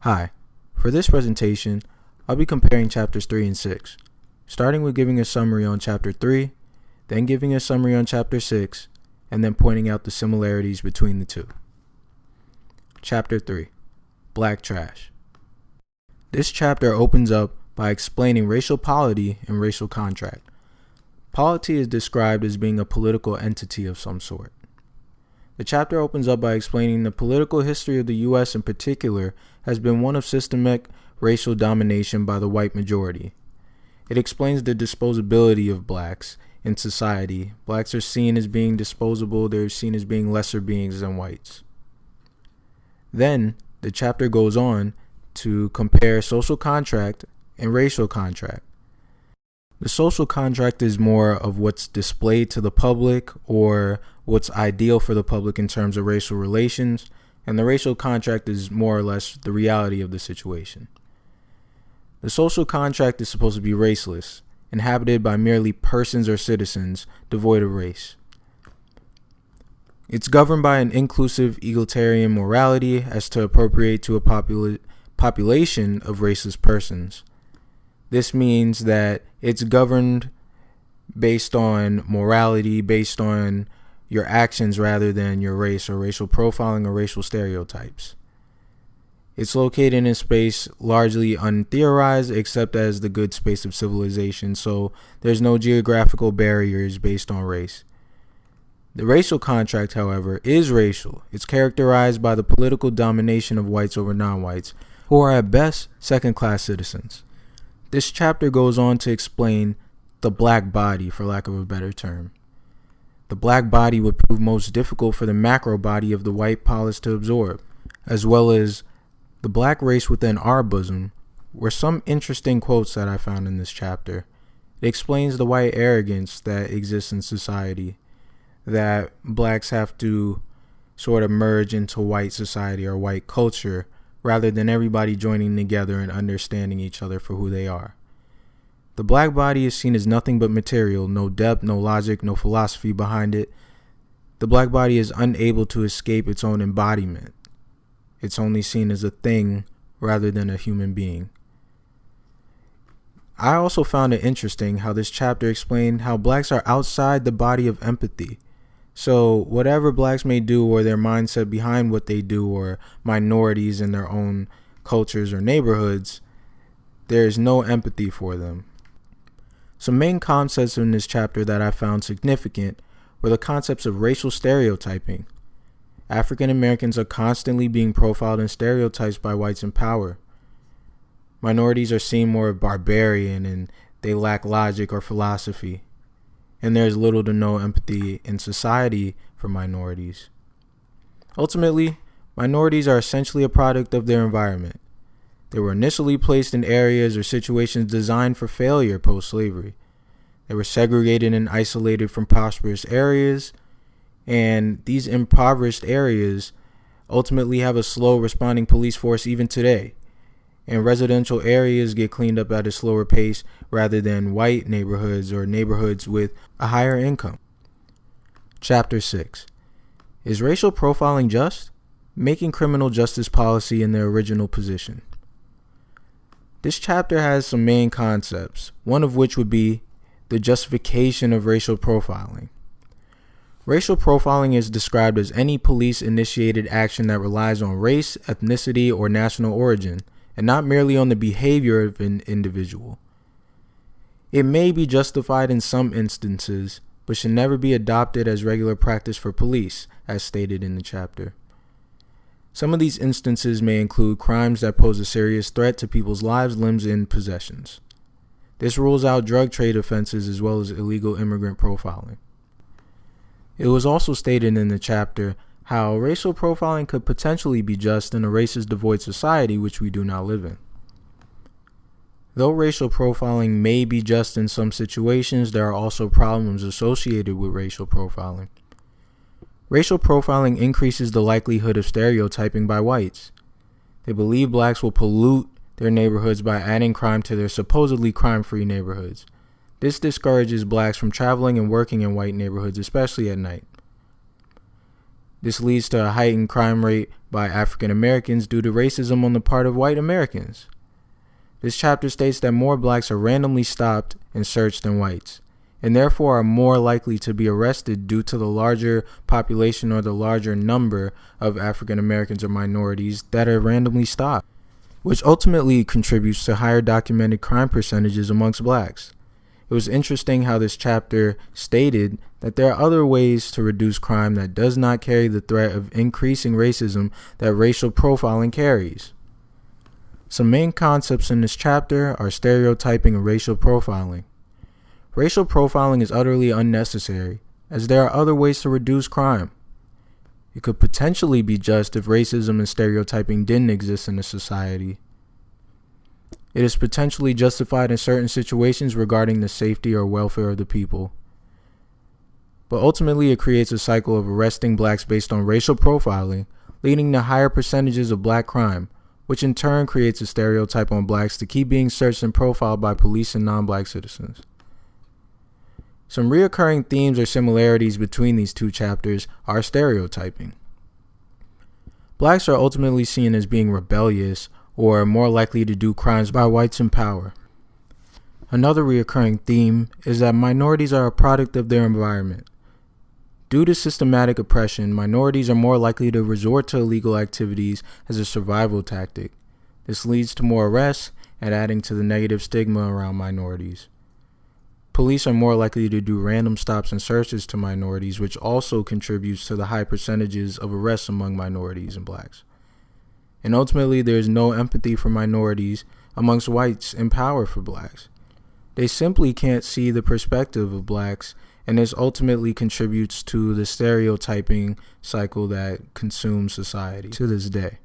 Hi, for this presentation, I'll be comparing chapters 3 and 6, starting with giving a summary on chapter 3, then giving a summary on chapter 6, and then pointing out the similarities between the two. Chapter 3, Black Trash. This chapter opens up by explaining racial polity and racial contract. Polity is described as being a political entity of some sort. The chapter opens up by explaining the political history of the U.S. in particular has been one of systemic racial domination by the white majority. It explains the disposability of blacks in society. Blacks are seen as being disposable, they're seen as being lesser beings than whites. Then, the chapter goes on to compare social contract and racial contract. The social contract is more of what's displayed to the public or what's ideal for the public in terms of racial relations, and the racial contract is more or less the reality of the situation. The social contract is supposed to be raceless, inhabited by merely persons or citizens devoid of race. It's governed by an inclusive egalitarian morality as to appropriate to a population of raceless persons. This means that it's governed based on morality, based on your actions rather than your race or racial profiling or racial stereotypes. It's located in a space largely untheorized except as the good space of civilization, so there's no geographical barriers based on race. The racial contract, however, is racial. It's characterized by the political domination of whites over non-whites, who are at best second-class citizens. This chapter goes on to explain the black body, for lack of a better term. The black body would prove most difficult for the macro body of the white polis to absorb, as well as the black race within our bosom, were some interesting quotes that I found in this chapter. It explains the white arrogance that exists in society, that blacks have to sort of merge into white society or white culture rather than everybody joining together and understanding each other for who they are. The black body is seen as nothing but material, no depth, no logic, no philosophy behind it. The black body is unable to escape its own embodiment. It's only seen as a thing rather than a human being. I also found it interesting how this chapter explained how blacks are outside the body of empathy. So whatever blacks may do or their mindset behind what they do, or minorities in their own cultures or neighborhoods, there is no empathy for them. Some main concepts in this chapter that I found significant were the concepts of racial stereotyping. African Americans are constantly being profiled and stereotyped by whites in power. Minorities are seen more barbarian and they lack logic or philosophy. And there's little to no empathy in society for minorities. Ultimately, minorities are essentially a product of their environment. They were initially placed in areas or situations designed for failure post-slavery. They were segregated and isolated from prosperous areas, and these impoverished areas ultimately have a slow responding police force even today. And residential areas get cleaned up at a slower pace rather than white neighborhoods or neighborhoods with a higher income. Chapter 6. Is racial profiling just? Making criminal justice policy in their original position. This chapter has some main concepts, one of which would be the justification of racial profiling. Racial profiling is described as any police-initiated action that relies on race, ethnicity, or national origin, and not merely on the behavior of an individual. It may be justified in some instances, but should never be adopted as regular practice for police, as stated in the chapter. Some of these instances may include crimes that pose a serious threat to people's lives, limbs, and possessions. This rules out drug trade offenses as well as illegal immigrant profiling. It was also stated in the chapter how racial profiling could potentially be just in a racist devoid society which we do not live in. Though racial profiling may be just in some situations, there are also problems associated with racial profiling. Racial profiling increases the likelihood of stereotyping by whites. They believe blacks will pollute their neighborhoods by adding crime to their supposedly crime-free neighborhoods. This discourages blacks from traveling and working in white neighborhoods, especially at night. This leads to a heightened crime rate by African Americans due to racism on the part of white Americans. This chapter states that more blacks are randomly stopped and searched than whites, and therefore are more likely to be arrested due to the larger population or the larger number of African Americans or minorities that are randomly stopped, which ultimately contributes to higher documented crime percentages amongst blacks. It was interesting how this chapter stated that there are other ways to reduce crime that does not carry the threat of increasing racism that racial profiling carries. Some main concepts in this chapter are stereotyping and racial profiling. Racial profiling is utterly unnecessary, as there are other ways to reduce crime. It could potentially be just if racism and stereotyping didn't exist in a society. It is potentially justified in certain situations regarding the safety or welfare of the people. But ultimately, it creates a cycle of arresting blacks based on racial profiling, leading to higher percentages of black crime, which in turn creates a stereotype on blacks to keep being searched and profiled by police and non-black citizens. Some reoccurring themes or similarities between these two chapters are stereotyping. Blacks are ultimately seen as being rebellious or more likely to do crimes by whites in power. Another recurring theme is that minorities are a product of their environment. Due to systematic oppression, minorities are more likely to resort to illegal activities as a survival tactic. This leads to more arrests and adding to the negative stigma around minorities. Police are more likely to do random stops and searches to minorities, which also contributes to the high percentages of arrests among minorities and blacks. And ultimately, there is no empathy for minorities amongst whites in power for blacks. They simply can't see the perspective of blacks, and this ultimately contributes to the stereotyping cycle that consumes society to this day.